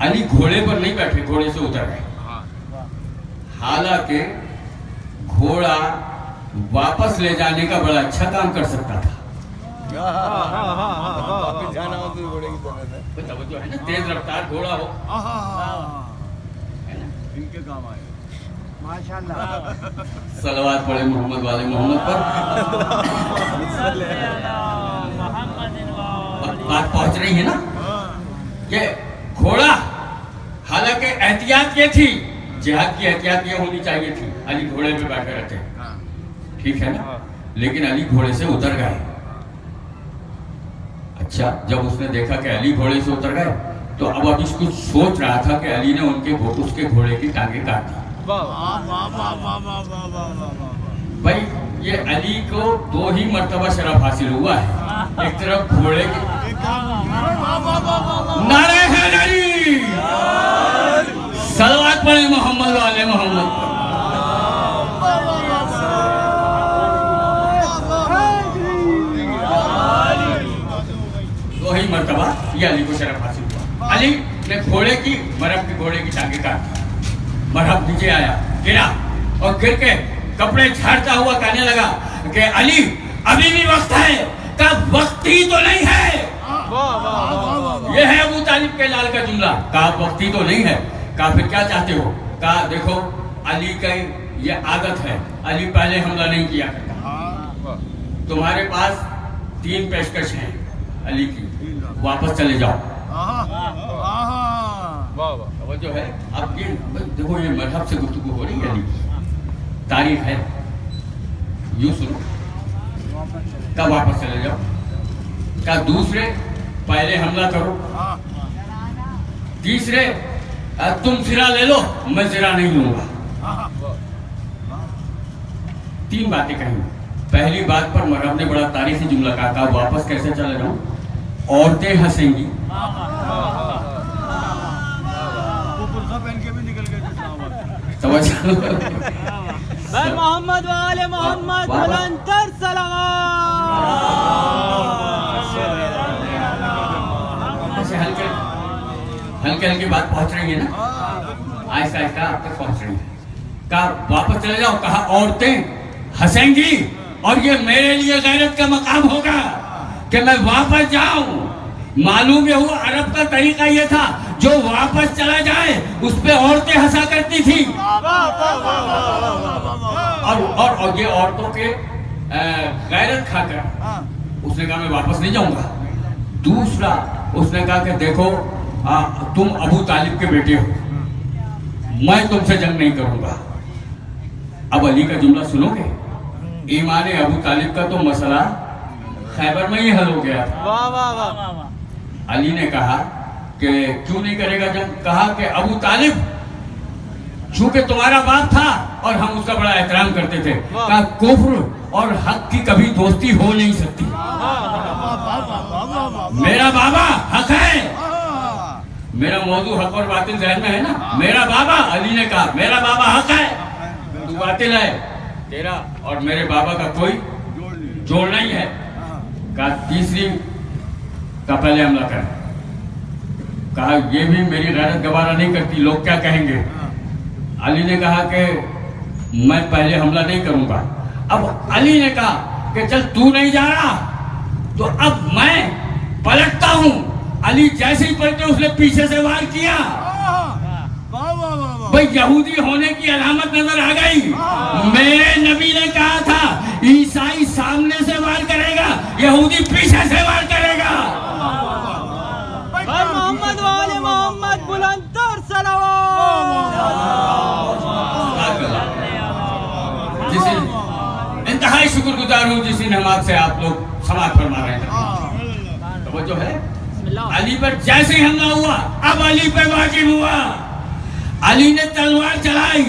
अली घोड़े पर नहीं बैठे, घोड़े से उतर गए। हालांकि घोड़ा वापस ले जाने का बड़ा अच्छा काम कर सकता था। जो है ना, तेज रफ्तार घोड़ा हो, इनके काम आए माशाल्लाह। सलवात पढ़े मोहम्मद वाले मोहम्मद पर। बात पहुंच रही है ना कि घोड़ा, हालांकि एहतियात ये थी, जिहाद की एहतियात ये होनी चाहिए थी, अली घोड़े पे बैठे रहते, ठीक है ना, लेकिन अली घोड़े से उतर गए। अच्छा, जब उसने देखा कि अली घोड़े से उतर गए, तो अब इसको सोच रहा था कि अली ने उसके घोड़े की टांगे काट दी। भाई, ये अली को 2 ही मर्तबा शरफ हासिल हुआ है। एक तरफ घोड़े की नारे हैदरी, सलवात पढ़े मोहम्मद वाले मोहम्मद। ही मर्तबा ये अली को शरफ हासिल हुआ। अली ने घोड़े की टांगे काट दी। मरहब नीचे आया, गिरा, और गिर के कपड़े झाड़ता हुआ कहने लगा कि अली अभी भी वक्त है, का वक्त ही तो नहीं है। ये है अबू तालिब के लाल का जुमला, का वक्त ही तो नहीं है। का फिर क्या चाहते हो? का देखो, अली का ये आदत है, अली पहले हमला नहीं किया करता। तुम्हारे पास 3 पेशकश हैं अली की, वापस चले जाओ। वो जो है, अब ये देखो, ये मजहब से गुफ्तगू हो रही है, अली तारीख है, यूं सुनो। कब वापस चले जाओ? क्या दूसरे पहले हमला करो, तीसरे तुम सिरा ले लो, मैं सिरा नहीं लूंगा। 3 बातें कही। पहली बात पर मरहब ने बड़ा तारीखी जुमला कहा था, वापस कैसे चले जाऊं? औरतें हंसेंगी। भाई मोहम्मद वाले मोहम्मद बुलंदतर सलावत। हल्के हल्के बात पहुंच रही है ना, आहिस्ता आहिस्ता आप तक पहुंच रही है। कहा वापस चले जाओ, कहा औरतें हंसेंगी और ये मेरे लिए गैरत का मकाम होगा कि मैं वापस जाऊं। मालूम ये हुआ अरब का तरीका ये था, जो वापस चला जाए उस पे औरतें हंसा करती थी। और ये औरतों के गैरत खाकर उसने कहा मैं वापस नहीं जाऊंगा। दूसरा उसने कहा कि देखो तुम अबू तालिब के बेटे हो, मैं तुमसे जंग नहीं करूंगा। अब अली का जुमला सुनोगे? ईमान अबू तालिब का तो मसला खैबर में ही हल हो गया था। वाह वाह वाह। अली ने कहा कि क्यों नहीं करेगा जंग? कहा कि अबू तालिब चूंकि तुम्हारा बाप था और हम उसका बड़ा एहतराम करते थे, कहा कुफ्र और हक की कभी दोस्ती हो नहीं सकती। मेरा बाबा हक है। मेरा मौजू हक और बातिल ज़हन में है ना। मेरा बाबा, अली ने कहा मेरा बाबा हक है, तू बातिल है। तेरा और मेरे बाबा का कोई जोड़ नहीं है। कहा तीसरी का पहले हमला कर। कहा ये भी मेरी गैरत गवारा नहीं करती, लोग क्या कहेंगे? अली ने कहा कि मैं पहले हमला नहीं करूंगा। अब अली ने कहा कि चल तू नहीं जा रहा तो अब मैं पलटता हूं। अली जैसे ही पलटे उसने पीछे से वार किया। भाई यहूदी होने की अलामत नजर आ गई। मेरे नबी ने कहा था ईसाई सामने से वार करेगा, यहूदी पीछे से वार करेगा। भाई मोहम्मद वाले मोहम्मद बुलंदतर सलावत। जिसे इंतहाई शुक्रगुजार हूँ जिस नमाज से आप लोग समाज फरमा रहे हैं। तो वो जो है अली पर जैसे ही हमला हुआ, अब अली पे वाजिब हुआ। अली ने तलवार चलाई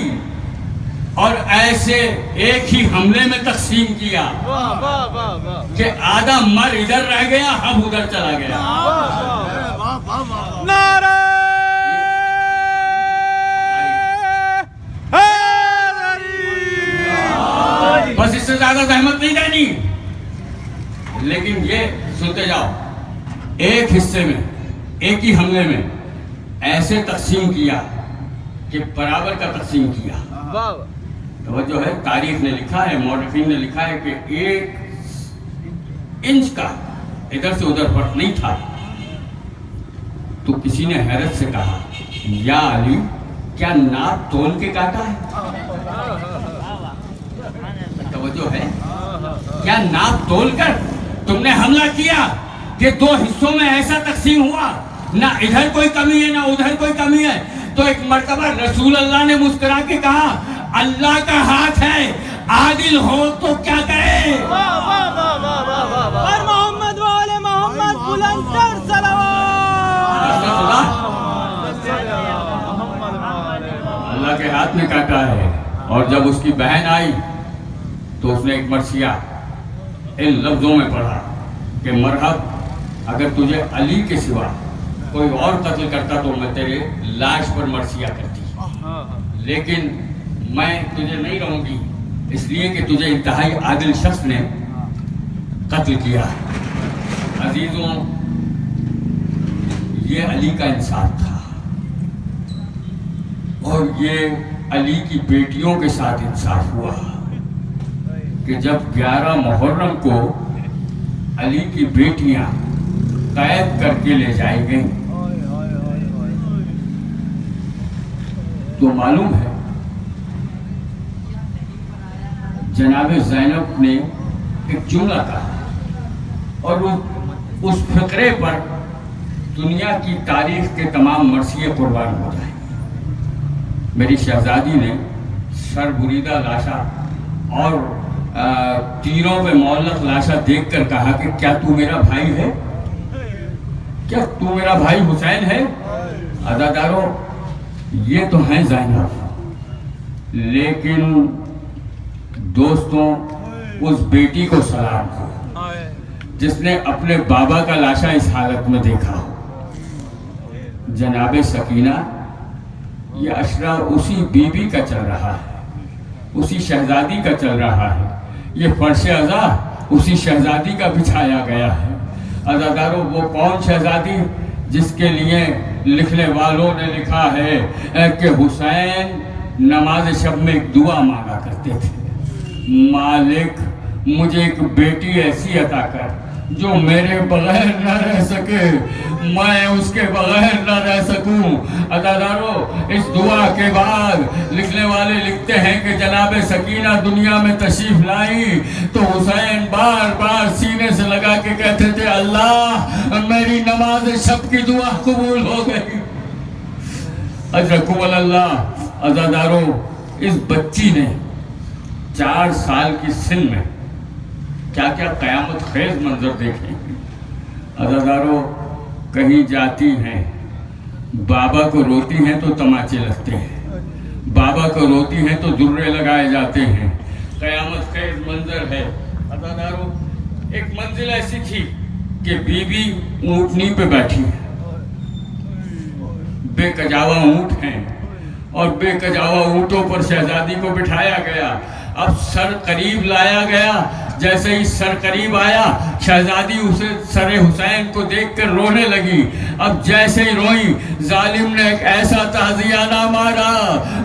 और ऐसे एक ही हमले में तकसीम किया कि आधा मर इधर रह गया, अब उधर चला गया। नारे बस इससे ज्यादा जहमत नहीं देनी। लेकिन ये सुनते जाओ, एक हिस्से में एक ही हमले में ऐसे तकसीम किया कि बराबर का तकसीम किया। तो जो है तारीख ने लिखा है, मौरखीन ने लिखा है कि 1 इंच का इधर से उधर फर्क नहीं था। तो किसी ने हैरत से कहा या अली क्या नाप तोल के काटा है? तवज्जो है, क्या नाप तोल कर तुमने हमला किया कि 2 हिस्सों में ऐसा तकसीम हुआ, ना इधर कोई कमी है ना उधर कोई कमी है। तो एक मर्तबा रसूल अल्लाह ने मुस्कुरा के कहा अल्लाह का हाथ है, आदिल हो तो क्या करे। और मोहम्मद वाले मोहम्मद बुलंदतर सलावत। अल्लाह के हाथ में काटा है। और जब उसकी बहन आई तो उसने एक मरसिया इन लफ्जों में पढ़ा कि मरहब, अगर तुझे अली के सिवा कोई और कत्ल करता तो मैं तेरे लाश पर मरसिया करती, लेकिन मैं तुझे नहीं रहूंगी इसलिए कि तुझे इंतहाई आदिल शख्स ने कत्ल किया है। अजीजों, ये अली का इंसाफ था और ये अली की बेटियों के साथ इंसाफ हुआ कि जब 11 मुहर्रम को अली की बेटियां कैद करके ले जाई गई तो मालूम है जनाब ज़ैनब ने एक जुमला कहा और उस फिक्रे पर दुनिया की तारीख के तमाम मर्सिये कुर्बान हो जाए। मेरी शहजादी ने सर बुरीदा लाशा और तीरों पे मौलक लाशा देखकर कहा कि क्या तू मेरा भाई है? क्या तू मेरा भाई हुसैन है? अदादारों, ये तो हैं ज़ैनब, लेकिन दोस्तों उस बेटी को सलाम हो जिसने अपने बाबा का लाशा इस हालत में देखा हो। जनाबे सकीना, ये अशरा उसी बीबी का चल रहा है, उसी शहजादी का चल रहा है। ये फर्श अज़ा उसी शहजादी का बिछाया गया है। अज़ादारों, वो कौन शहजादी जिसके लिए लिखने वालों ने लिखा है कि हुसैन नमाज शब में एक दुआ मांगा करते थे, मालिक मुझे एक बेटी ऐसी अता कर जो मेरे बगैर न रह सके, मैं उसके बगैर न रह सकूं। अदादारों, इस दुआ के बाद लिखने वाले लिखते हैं कि जनाबे सकीना दुनिया में तशरीफ लाई तो हुसैन बार बार सीने से लगा के कहते थे, अल्लाह मेरी नमाज शब की दुआ कबूल हो गई। अजरकुम अल्लाह। अदादारों, इस बच्ची ने 4 साल की सिन में क्या क्या क़यामत खेज मंजर देखे। अज़ादारों, कहीं जाती हैं, बाबा को रोती हैं तो तमाचे लगते हैं, बाबा को रोती हैं तो दुर्रे लगाए जाते हैं। क़यामत खेज मंजर है। अज़ादारों, एक मंजिल ऐसी थी कि बीवी ऊँटनी पे बैठी है, बेकजावा ऊँट हैं और बेकजावा ऊँटों पर शहजादी को बिठाया गया। अब सर करीब लाया गया, जैसे ही सर करीब आया शहजादी उसे सरे हुसैन को देखकर रोने लगी। अब जैसे ही रोई, जालिम ने एक ऐसा ताज़ियाना मारा,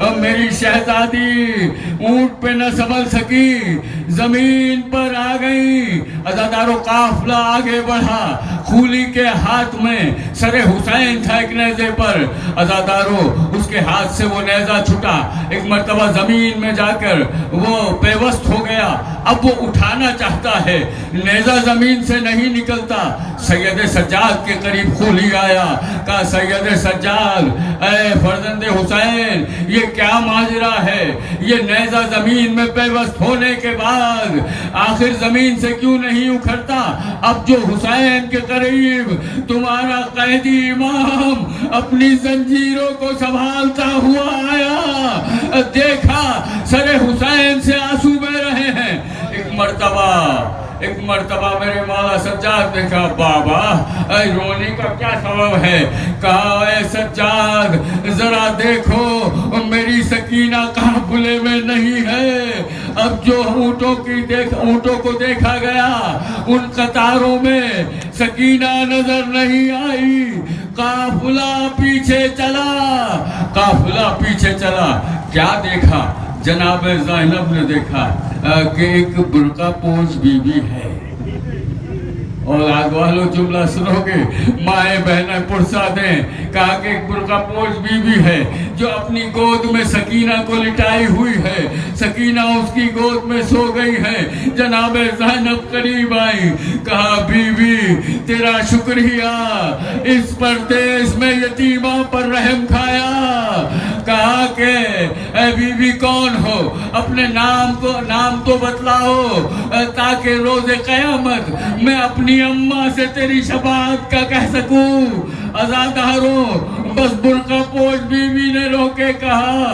अब मेरी शहजादी ऊंट पे न संभल सकी, जमीन पर आ गई। अज़ादारों, काफिला आगे बढ़ा, खूली के हाथ में सरे हुसैन था एक नेज़े पर। अज़ादारों, उसके हाथ से वो नेज़ा छूटा, एक मर्तबा जमीन में जाकर वो बेवस्त हो गया। अब वो उठाना चाहता है, नेज़ा जमीन से नहीं निकलता। सैयद सज्जाद के करीब खूली आया, कहा, सैयद सज्जाद, ऐ फर्जंदे हुसैन, ये क्या माजरा है? ये नेज़ा जमीन में बेवस्त होने के बाद आखिर जमीन से क्यों नहीं उखड़ता? अब जो हुसैन के करीब तुम्हारा कैदी इमाम अपनी जंजीरों को संभालता हुआ आया, देखा सरे हुसैन से आंसू बह रहे हैं। एक मर्तबा मेरे मौला सज्जाद ने कहा, बाबा रोने का क्या सबब है? कहा, ऐ सज्जाद जरा देखो मेरी सकीना काफिले में नहीं है। अब जो ऊँटों को देखा गया, उन कतारों में सकीना नजर नहीं आई। काफिला पीछे चला, क्या देखा? जनाब ज़ैनब ने देखा कि एक बुर्का पोश बीवी है। औलाद वालों, जुमला सुनोगे, माए बहनें पुरसा दें। कहा कि एक बुर्का पोश बीवी है जो अपनी गोद में सकीना को लिटाई हुई है, सकीना उसकी गोद में सो गई है। जनाब ज़ैनब करीब आई, कहा, बीवी तेरा शुक्रिया, इस परदेश में यतीमा पर रहम खाया। कहा कि ऐ बीवी कौन हो? अपने नाम तो बतलाओ ताकि रोज़े क़यामत मैं अपनी अम्मा से तेरी शफाअत का कह सकूं। अज़ादारों, बस बुर्का पोश बीवी ने रोके कहा,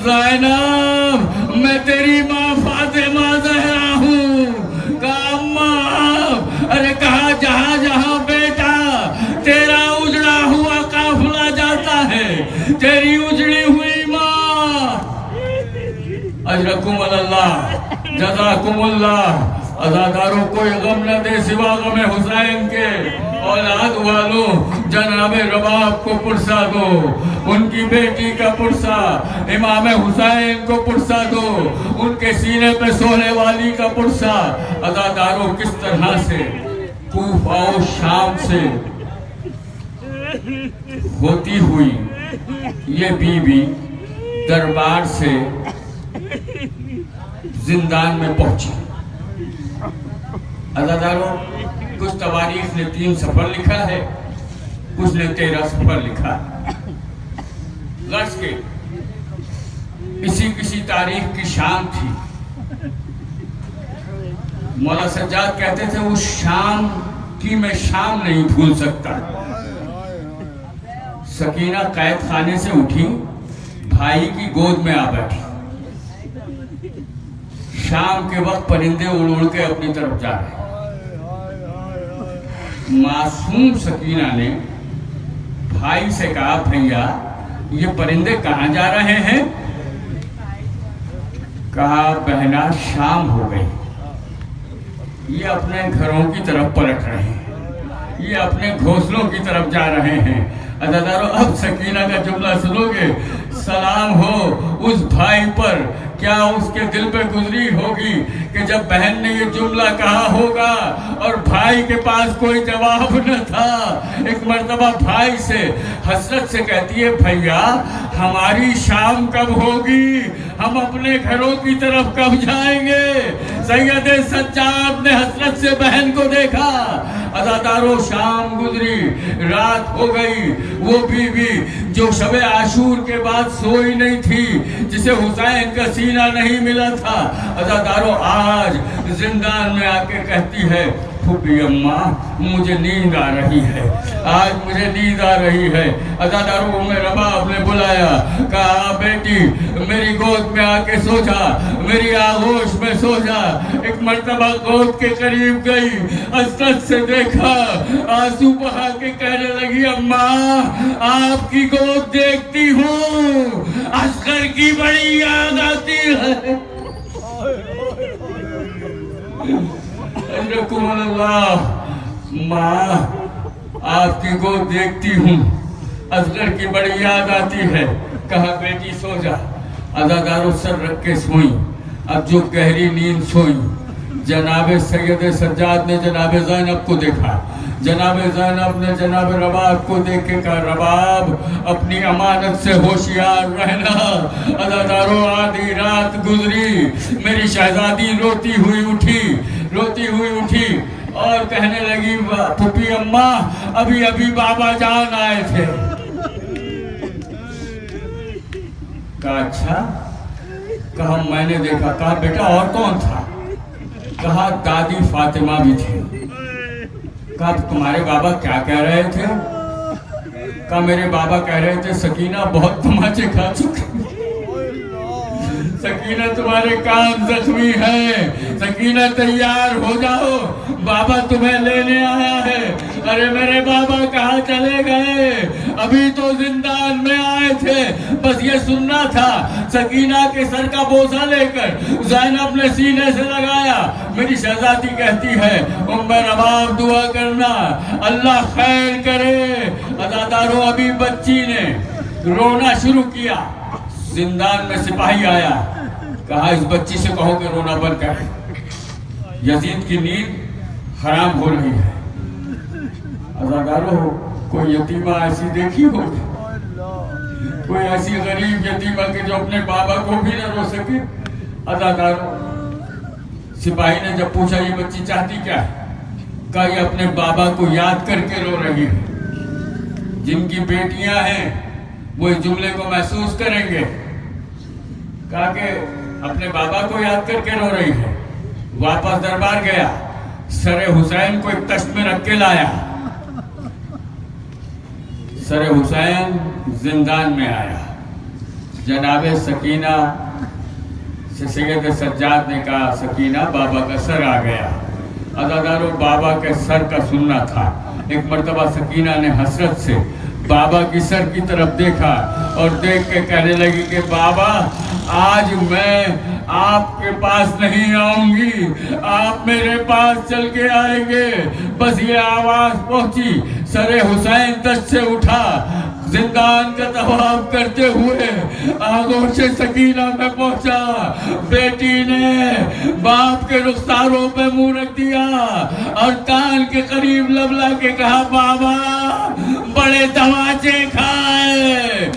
ज़ैनब मैं तेरी माँ फातिमा ज़हरा हूँ। कहा, अम्मा? अरे कहा, जहाँ जहाँ बेटा तेरा उजड़ा हुआ काफिला जाता है, तेरी उजड़ी हुई माँ। अजरकुम अल्लाह, जज़ाकुमुल्लाह। अज़ादारों, कोई गम न दे सिवा गम हुसैन के। औलाद वालों, जनाबे रबाब को पुरसा दो, उनकी बेटी का पुरसा इमाम हुसैन को पुरसा दो, उनके सीने पे सोने वाली का पुरसा। अज़ादारों, किस तरह से कूफा और शाम से होती हुई ये बीवी दरबार से जिंदान में पहुंची। अज़ादारों, कुछ तवारीख ने 3 सफर लिखा है, कुछ ने 13 सफर लिखा है। गर्ज के किसी तारीख की शाम थी। मौला सज्जाद कहते थे, उस शाम की मैं शाम नहीं भूल सकता। सकीना कैद खाने से उठी, भाई की गोद में आ बैठी। शाम के वक्त परिंदे उड़ उड़ के अपनी तरफ जा रहे हैं। मासूम सकीना ने भाई से कहा, भैया ये परिंदे कहाँ जा रहे हैं? कहा, बहना शाम हो गई, ये अपने घरों की तरफ पलट रहे हैं, ये अपने घोंसलों की तरफ जा रहे हैं। अज़ादारों, अब सकीना का जुमला सुनोगे। सलाम हो उस भाई पर, क्या उसके दिल पे गुजरी होगी कि जब बहन ने ये जुमला कहा होगा और भाई के पास कोई जवाब न था। एक मर्तबा भाई से हसरत से कहती है, भैया हमारी शाम कब होगी, हम अपने घरों की तरफ कब जाएंगे? सैयद सज्जाद ने हसरत से बहन को देखा। अज़ादारों, शाम गुजरी, रात हो गई। वो बीवी जो शबे आशूर के बाद सोई नहीं थी, जिसे हुसैन का सीना नहीं मिला था, अज़ादारों आज जिंदान में आके कहती है, फूफी अम्मा मुझे नींद आ रही है, आज मुझे नींद आ रही है। अज़ादारों, मेरे बाप ने बुलाया, कहा, बेटी मेरी गोद में आके सो जा, मेरी आगोश में सो जा। एक मर्तबा गोद के करीब गई, हसरत से देखा, आंसू बहा के कहने लगी, अम्मा आपकी गोद देखती हूँ, असगर की बड़ी याद आती है। माँ आपकी गोद देखती हूँ, असगर की बड़ी याद आती है। कहा, बेटी सो जा। अज़ादारों, सर रख के सोई। अब जो गहरी नींद सोई, जनाबे सैयद सज्जाद ने जनाबे ज़ैनब को देखा। जनाबे ज़ैनब ने जनाबे रबाब को देख के कहा, रबाब अपनी अमानत से होशियार रहना। अज़ादारों, आधी रात गुजरी, मेरी शहजादी रोती हुई उठी और कहने लगी, फूफी अम्मा अभी अभी बाबा जान आए थे। कहा, अच्छा? कहा, मैंने देखा। कहा, बेटा और कौन था? कहा, दादी फातिमा भी थी। कहा, तुम्हारे बाबा क्या कह रहे थे? कहा, मेरे बाबा कह रहे थे, सकीना बहुत तमाचे खा चुकी, सकीना तुम्हारे कान जख्मी है, सकीना तैयार हो जाओ, बाबा तुम्हें लेने आया है। अरे मेरे बाबा कहाँ चले गए? अभी तो जिंदान में आए थे, बस ये सुनना था। सकीना के सर का बोझा लेकर ज़ैनब ने सीने से लगाया। मेरी शहजादी कहती है, उम्मे रबाब दुआ करना, अल्लाह खैर करे। अज़ादारों, अभी बच्ची ने रोना शुरू किया। जिंदान में सिपाही आया, कहा, इस बच्ची से कहो कि रोना बंद करे, यजीद की नींद हराम हो रही है। अज़ादारों, कोई यतीमा ऐसी देखी होगी, कोई ऐसी गरीब यतीमा के जो अपने बाबा को भी न रो सके। अज़ादारों, सिपाही ने जब पूछा, ये बच्ची चाहती क्या है? कहा, ये अपने बाबा को याद करके रो रही है। जिनकी बेटियां हैं वो इस जुमले को महसूस करेंगे। कहा कि अपने बाबा को याद करके रो रही है। वापस दरबार गया, सरे हुसैन को एक तश्त में रख के लाया। सरे हुसैन जिंदान में आया। जनाबे सकीना से सैयद सज्जाद ने कहा, सकीना बाबा का सर आ गया। अज़ादारों, बाबा के सर का सुनना था। एक मर्तबा सकीना ने हसरत से बाबा की सर की तरफ देखा और देख के कहने लगी कि बाबा आज मैं आपके पास नहीं आऊंगी, आप मेरे पास चल के आएंगे। बस ये आवाज पहुंची, सरे हुसैन दस्त से उठा, जिंदान का तवाफ करते हुए आगोश सकीना में पहुंचा। बेटी ने बाप के रुखसारों पे मुंह रख दिया और कान के करीब लब ला के कहा, बाबा बड़े तमाचे खाए।